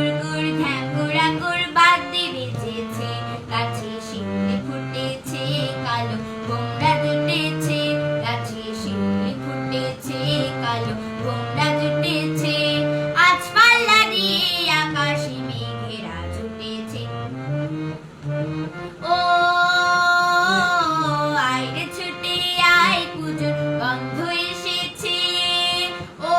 গুড় গুড় ঘ্যাঙ্গুরা গুড় বাদ্যি বেজেছে, গাছে শিউলি ফুটেছে কালো ভোমরা জুটেছে, গাছে শিউলি ফুটেছে কালো ভোমরা জুটেছে, আজ পাল্লা দিয়ে আকাশে মেঘেরা জুটেছে। ও আইরে ছুটে আয় পুজোর গন্ধ এসেছে, ও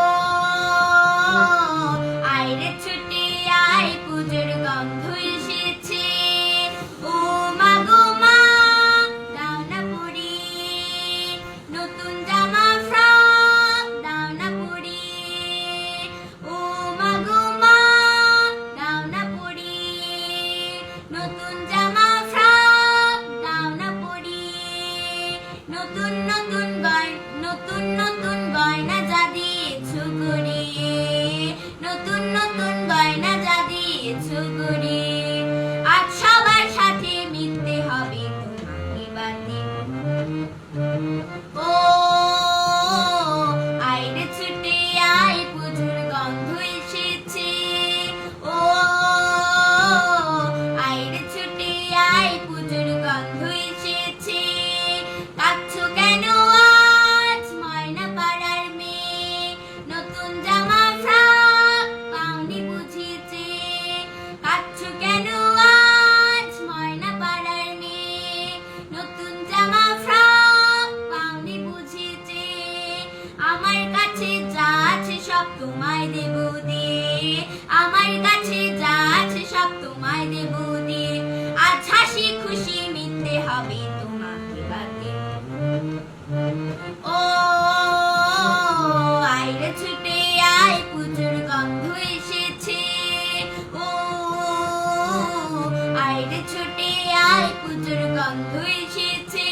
আইরে ছুটে আয় পুজোর গন্ধ এসেছে। ও মা গো মা দাও না পরিয়ে নতুন জামা ফ্রক, দাও না পরিয়ে। ও মা গো মা দাও না পরিয়ে নতুন জামা ফ্রক, দাও না পরিয়ে। নতুন নতুন গয়না যা দিয়েছো গড়িয়ে, নতুন নতুন গয়না যা দিয়েছো গড়িয়ে, আজ সবার সাথে মিলতে হবে তোমাকে বাঁধে। ও আইরে ছুটে আয় পুজোর গন্ধ এসেছে, ও আইরে ছুটে আয় পুজোর গন্ধ এসেছে। কাঁদছো কেন আজ ময়না পাড়ার মেয়ে, নতুন জামা ফ্রক পাওনি বুঝিয়েছে। কাঁদছো কেন আজ ময়না পাড়ার মেয়ে, নতুন জামা ফ্রক পাওনি বুঝিয়েছে। আমার কাছে যা আছে সব তোমায় দেব দিয়ে, আমার কাছে যা আছে সব তোমায় দেব দিয়ে, আজ হাসি খুশি মিলতে হবে তোমাকে বাঁধে। ও আইরে ছুটে আয় পুজোর গন্ধ এসেছে, ও আইরে ছুটে আয় পুজোর গন্ধ এসেছে।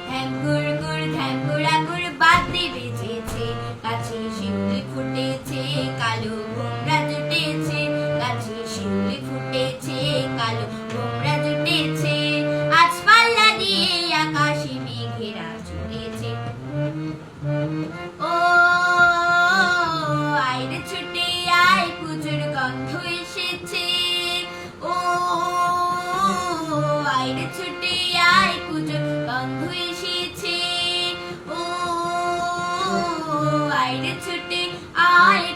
ঘ্যাঙ্গুর গুড় ঘ্যাঙ্গুরা গুড় বাদ্যি বেজেছে, গাছে শিউলি ফুটেছে কালো ভোমরা জুটেছে, গাছে শিউলি ফুটেছে কালো ভোমরা জুটেছে, আজ পাল্লা দিয়ে আকাশে মেঘেরা জুটেছে। ও আইরে ছুটে আয় পুজোর গন্ধ এসেছে, ও আইরে ছুটে আয় পুজোর গন্ধ এসেছে, ও আইরে ছুটে আয়